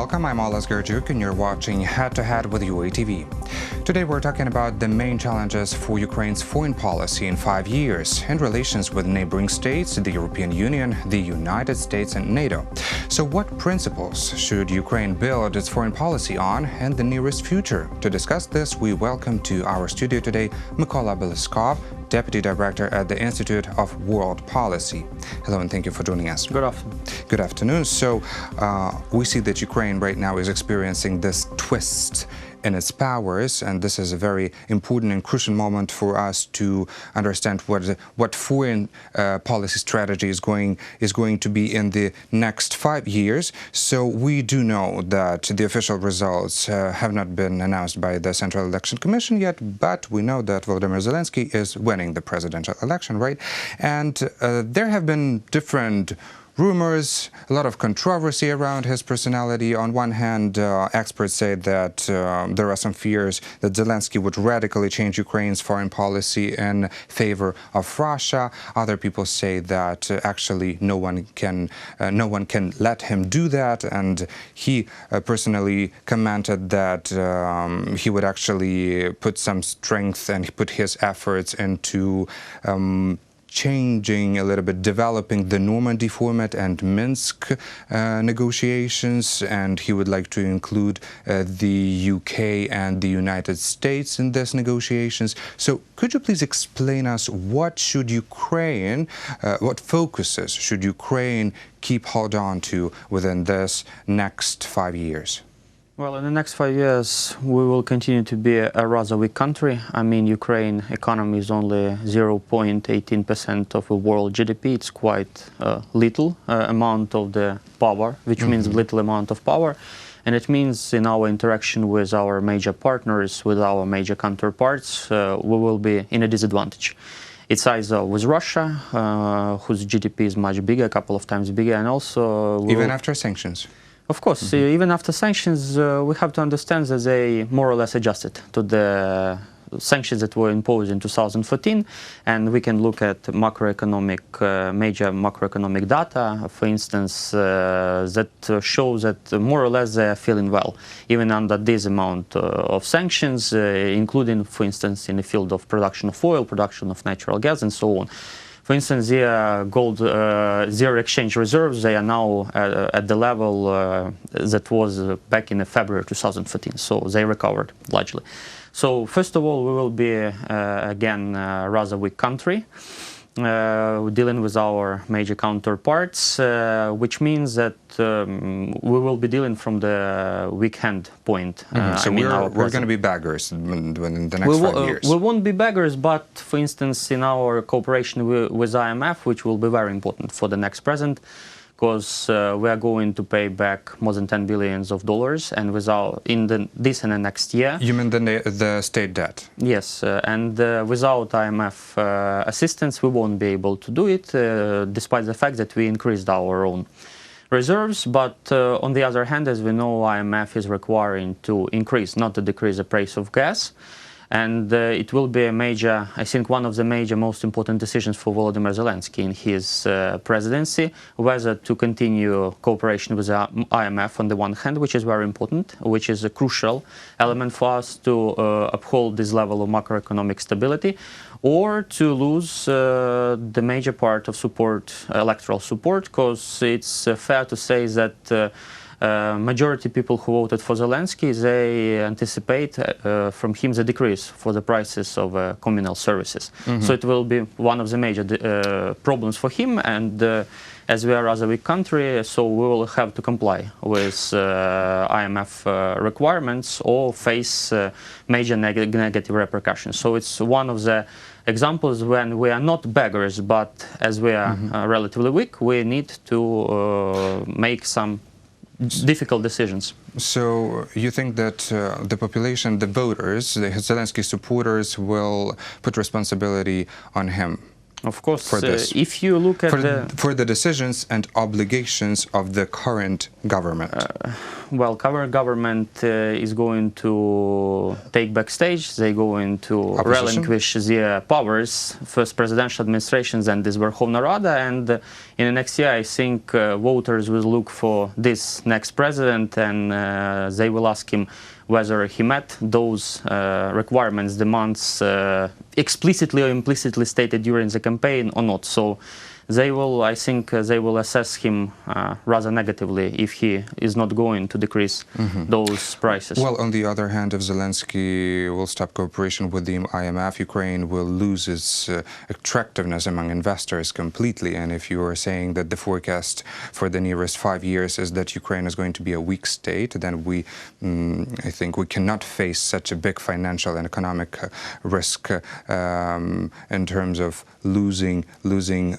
Welcome, I'm Olas Gerjuk and you're watching Head to Head with UATV. Today we're talking about the main challenges for Ukraine's foreign policy in 5 years and relations with neighboring states, the European Union, the United States and NATO. So what principles should Ukraine build its foreign policy on in the nearest future? To discuss this, we welcome to our studio today Mykola Beleskov, Deputy Director at the Institute of World Policy. Hello and thank you for joining us. Good afternoon. Good afternoon. So we see that Ukraine right now is experiencing this twist in its powers, and this is a very important and crucial moment for us to understand what foreign policy strategy is going to be in the next 5 years. So we do know that the official results have not been announced by the Central Election Commission yet, but we know that Volodymyr Zelensky is winning the presidential election, right? And there have been different rumors, a lot of controversy around his personality. On one hand, experts say that there are some fears that Zelensky would radically change Ukraine's foreign policy in favor of Russia. Other people say that actually no one can let him do that, and he personally commented that he would actually put some strength and put his efforts into changing a little bit, developing the Normandy format and Minsk negotiations, and he would like to include the UK and the United States in these negotiations. So could you please explain us what focuses should Ukraine keep hold on to within this next 5 years? Well, in the next 5 years, we will continue to be a rather weak country. I mean, Ukraine economy is only 0.18% of the world GDP. It's quite little amount of the power, which means little amount of power. And it means in our interaction with our major partners, with our major counterparts, we will be in a disadvantage. It's either with Russia, whose GDP is much bigger, a couple of times bigger, and also... Even after sanctions? Of course, even after sanctions, we have to understand that they more or less adjusted to the sanctions that were imposed in 2014, and we can look at macroeconomic, major macroeconomic data, for instance, that shows that more or less they are feeling well, even under this amount of sanctions, including, for instance, in the field of production of oil, production of natural gas, and so on. For instance, their gold, their exchange reserves, they are now at the level that was back in February 2014, so they recovered largely. So first of all, we will be again a rather weak country, dealing with our major counterparts, which means that we will be dealing from the weak hand point. So we're going to be beggars in the next 5 years. We won't be beggars, but for instance, in our cooperation with IMF, which will be very important for the next president, because we are going to pay back more than $10 billion, and this and the next year. You mean the state debt? Yes, and without IMF assistance, we won't be able to do it, despite the fact that we increased our own reserves. But on the other hand, as we know, IMF is requiring to increase, not to decrease, the price of gas. And it will be a major, I think, one of the major, most important decisions for Volodymyr Zelensky in his presidency, whether to continue cooperation with the IMF on the one hand, which is very important, which is a crucial element for us to uphold this level of macroeconomic stability, or to lose the major part of support, electoral support, because it's fair to say that majority people who voted for Zelensky, they anticipate from him the decrease for the prices of communal services. So it will be one of the major problems for him, and as we are a rather weak country, so we will have to comply with IMF requirements or face major negative repercussions. So it's one of the examples when we are not beggars, but as we are relatively weak, we need to make some difficult decisions. So you think that the population, the voters, the Zelensky supporters will put responsibility on him? Of course, for this? If you look at for the decisions and obligations of the current government. Well, current government is going to take backstage. They're going to relinquish their powers, first presidential administrations and this Verkhovna Rada, and in the next year I think voters will look for this next president, and they will ask him whether he met those requirements, demands explicitly or implicitly stated during the campaign or not. So they will, I think, they will assess him rather negatively if he is not going to decrease those prices. Well, on the other hand, if Zelensky will stop cooperation with the IMF, Ukraine will lose its attractiveness among investors completely. And if you are saying that the forecast for the nearest 5 years is that Ukraine is going to be a weak state, then I think we cannot face such a big financial and economic risk in terms of losing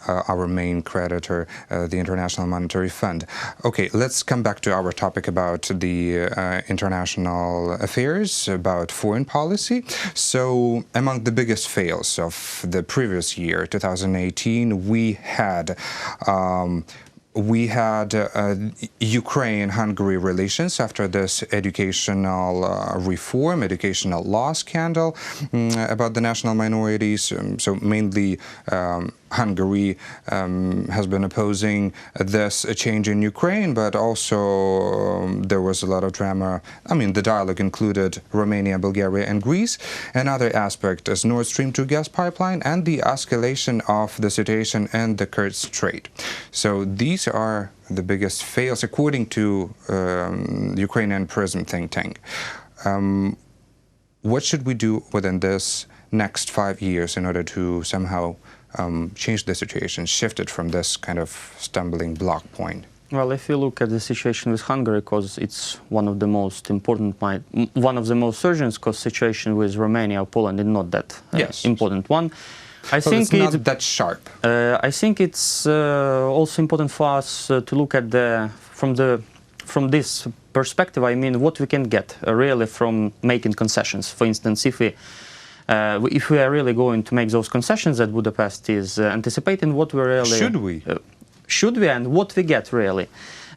our main creditor, the International Monetary Fund. Okay, let's come back to our topic about the international affairs, about foreign policy. So, among the biggest fails of the previous year, 2018, we had Ukraine-Hungary relations after this educational reform, educational law scandal about the national minorities. So mainly Hungary has been opposing this change in Ukraine, but also there was a lot of drama. I mean, the dialogue included Romania, Bulgaria, and Greece. Another aspect is Nord Stream 2 gas pipeline and the escalation of the situation in the Kerch Strait. So these are the biggest fails, according to Ukrainian PRISM think tank. What should we do within this next 5 years in order to somehow change the situation, shift it from this kind of stumbling block point? Well, if you look at the situation with Hungary, because it's one of the most important, one of the most urgent, because situation with Romania or Poland is not that important one. I think it's not that sharp. I think it's also important for us to look at from this perspective. I mean, what we can get really from making concessions. For instance, if we are really going to make those concessions that Budapest is anticipating, what we really should we and what we get really.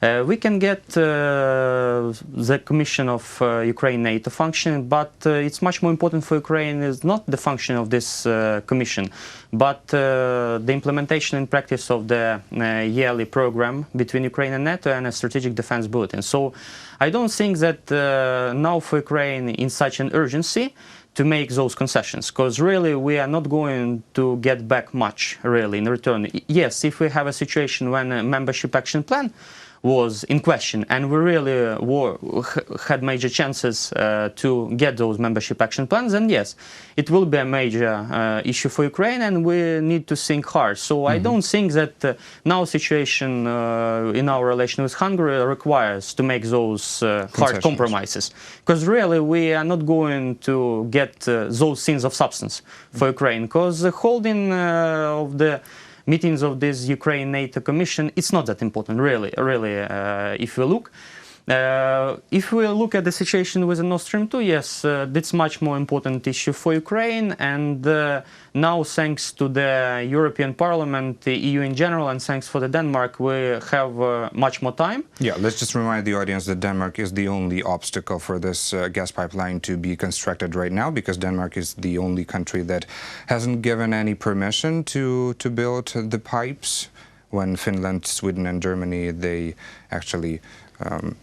We can get the Commission of Ukraine-NATO function, but it's much more important for Ukraine is not the function of this Commission, but the implementation in practice of the yearly program between Ukraine and NATO and a strategic defense bulletin. So I don't think that now for Ukraine in such an urgency to make those concessions, because really we are not going to get back much really in return. Yes, if we have a situation when a membership action plan was in question and we really had major chances to get those membership action plans, then yes, it will be a major issue for Ukraine and we need to think hard. So I don't think that now situation in our relation with Hungary requires to make those hard compromises, because really we are not going to get those things of substance for Ukraine, because the holding of the meetings of this Ukraine-NATO Commission, it's not that important, really, if we look. If we look at the situation with the Nord Stream 2, yes, that's much more important issue for Ukraine, and now thanks to the European Parliament, the EU in general, and thanks for the Denmark, we have much more time. Yeah, let's just remind the audience that Denmark is the only obstacle for this gas pipeline to be constructed right now, because Denmark is the only country that hasn't given any permission to build the pipes, when Finland, Sweden and Germany, they actually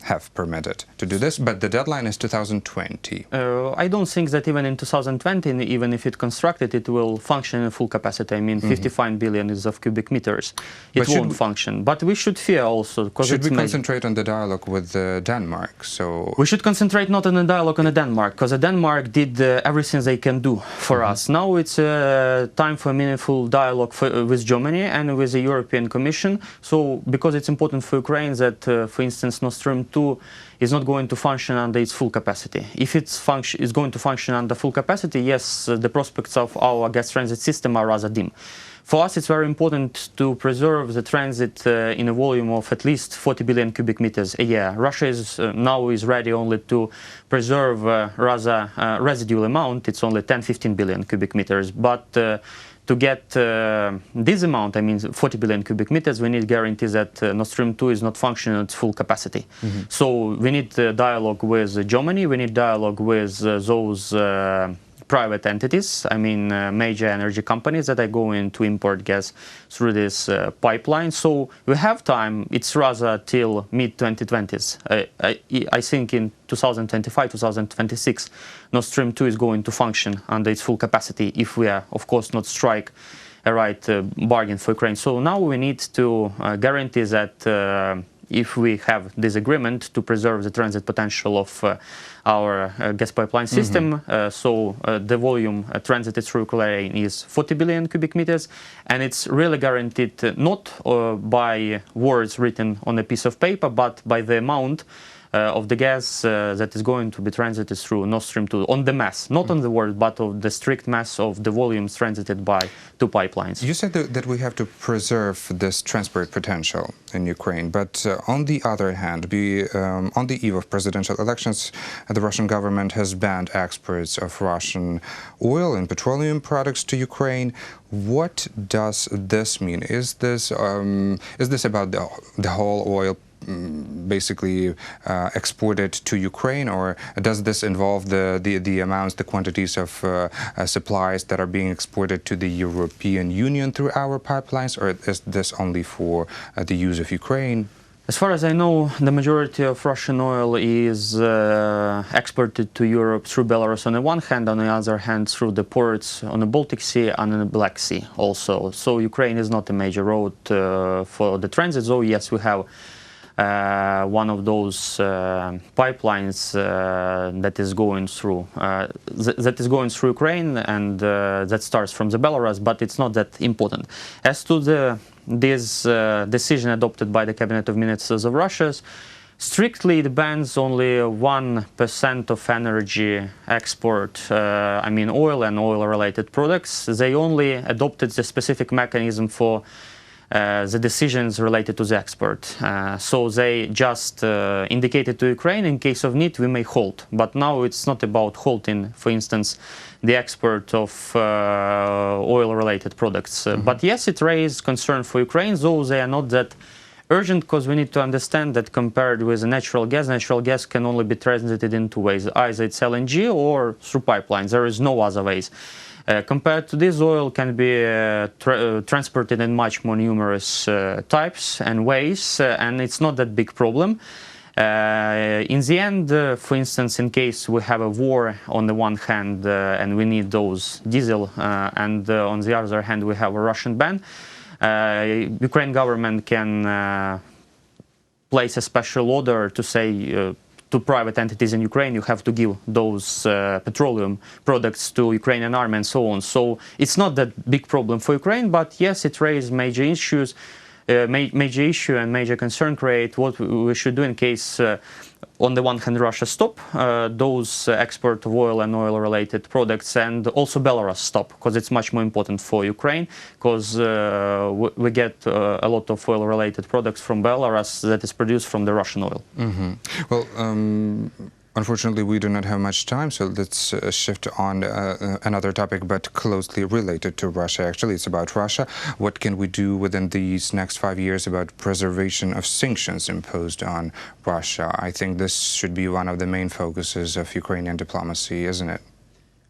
have permitted to do this, but the deadline is 2020. I don't think that even in 2020, even if it's constructed, it will function in full capacity. I mean, 55 billion is of cubic meters. It won't function. But we should fear also, because should we concentrate on the dialogue with Denmark? So we should concentrate not on the dialogue on Denmark, because Denmark did everything they can do for us. Now it's time for a meaningful dialogue with Germany and with the European Commission. So because it's important for Ukraine that, for instance, Nord Stream 2 is not going to function under its full capacity. If it's going to function under full capacity, yes, the prospects of our gas transit system are rather dim. For us, it's very important to preserve the transit in a volume of at least 40 billion cubic meters a year. Russia is now ready only to preserve rather residual amount. It's only 10-15 billion cubic meters. But to get this amount, I mean 40 billion cubic meters, we need guarantees that Nord Stream 2 is not functioning at its full capacity. So we need dialogue with Germany, we need dialogue with those private entities, I mean major energy companies that are going to import gas through this pipeline. So we have time, it's rather till mid-2020s. I think in 2025, 2026, Nord Stream 2 is going to function under its full capacity if we are, of course, not strike a right bargain for Ukraine. So now we need to guarantee that if we have this agreement to preserve the transit potential of our gas pipeline system, so the volume transited through Ukraine is 40 billion cubic meters, and it's really guaranteed not by words written on a piece of paper, but by the amount of the gas that is going to be transited through Nord Stream 2 on the mass, not on the word, but of the strict mass of the volumes transited by two pipelines. You said that we have to preserve this transport potential in Ukraine, but on the other hand, on the eve of presidential elections, the Russian government has banned exports of Russian oil and petroleum products to Ukraine. What does this mean? Is this about the whole oil basically exported to Ukraine, or does this involve the amounts, the quantities of supplies that are being exported to the European Union through our pipelines, or is this only for the use of Ukraine? As far as I know, the majority of Russian oil is exported to Europe through Belarus on the one hand, on the other hand through the ports on the Baltic Sea and in the Black Sea also. So Ukraine is not a major road for the transit, though yes, we have one of those pipelines that is going through Ukraine, and that starts from the Belarus, but it's not that important. As to this decision adopted by the Cabinet of Ministers of Russia, strictly it bans only 1% of energy export, I mean oil and oil-related products. They only adopted the specific mechanism for the decisions related to the export. So they just indicated to Ukraine, in case of need, we may halt. But now it's not about halting, for instance, the export of oil-related products. But yes, it raised concern for Ukraine, though they are not that urgent, because we need to understand that compared with natural gas can only be transited in two ways. Either it's LNG or through pipelines. There is no other ways. Compared to this, oil can be transported in much more numerous types and ways, and it's not that big problem. In the end, for instance, in case we have a war on the one hand and we need those diesel, and on the other hand we have a Russian ban, Ukraine government can place a special order to say to private entities in Ukraine, you have to give those petroleum products to Ukrainian army and so on. So it's not that big problem for Ukraine, but yes, it raised major issues, major issue and major concern create what we should do in case on the one hand Russia stop those export of oil and oil-related products, and also Belarus stop, because it's much more important for Ukraine, because we get a lot of oil-related products from Belarus that is produced from the Russian oil. Well, unfortunately, we do not have much time, so let's shift on another topic, but closely related to Russia. Actually, it's about Russia. What can we do within these next 5 years about preservation of sanctions imposed on Russia? I think this should be one of the main focuses of Ukrainian diplomacy, isn't it?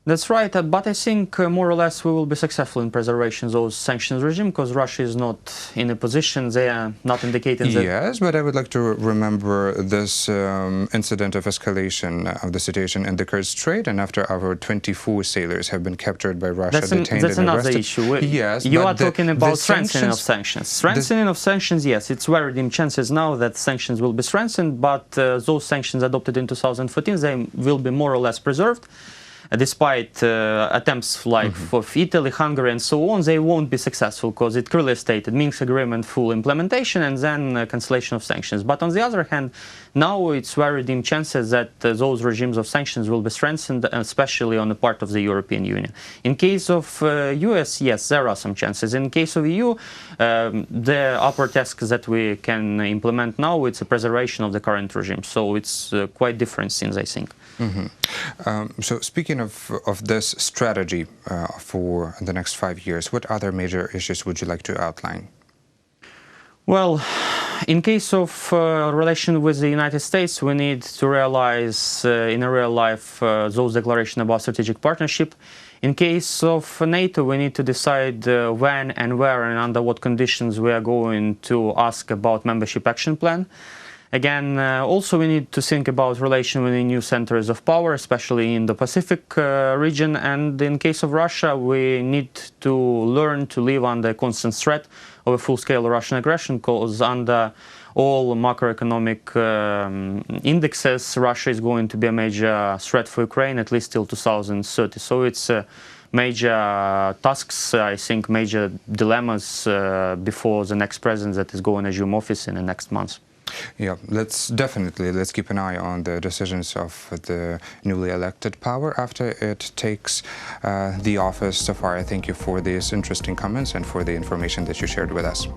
That's right, but I think more or less we will be successful in preservation of those sanctions regime, because Russia is not in a position, they are not indicating that... Yes, but I would like to remember this incident of escalation of the situation in the Kerch Strait, and after our 24 sailors have been captured by Russia, detained that's and another arrested. issue. Yes, you are talking about strengthening of sanctions. Strengthening of sanctions, yes, it's very dim chances now that sanctions will be strengthened, but those sanctions adopted in 2014, they will be more or less preserved. Despite attempts like of Italy, Hungary and so on, they won't be successful, because it clearly stated Minsk agreement full implementation and then cancellation of sanctions. But on the other hand, now it's very dim chances that those regimes of sanctions will be strengthened, especially on the part of the European Union. In case of US, yes, there are some chances. In case of EU, the upper task that we can implement now, it's a preservation of the current regime. So it's quite different things, I think. So speaking Speaking of this strategy for the next 5 years, what other major issues would you like to outline? Well, in case of relation with the United States, we need to realize in a real life those declarations about strategic partnership. In case of NATO, we need to decide when and where and under what conditions we are going to ask about membership action plan. Again, also we need to think about relation with the new centers of power, especially in the Pacific region. And in case of Russia, we need to learn to live under constant threat of a full-scale Russian aggression, because under all macroeconomic indexes, Russia is going to be a major threat for Ukraine, at least till 2030. So it's major tasks, I think, major dilemmas before the next president that is going to assume office in the next months. Yeah, let's keep an eye on the decisions of the newly elected power after it takes the office. So far, I thank you for these interesting comments and for the information that you shared with us.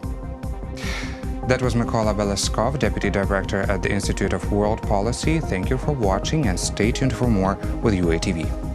That was Mykola Beleskov, Deputy Director at the Institute of World Policy. Thank you for watching and stay tuned for more with UATV.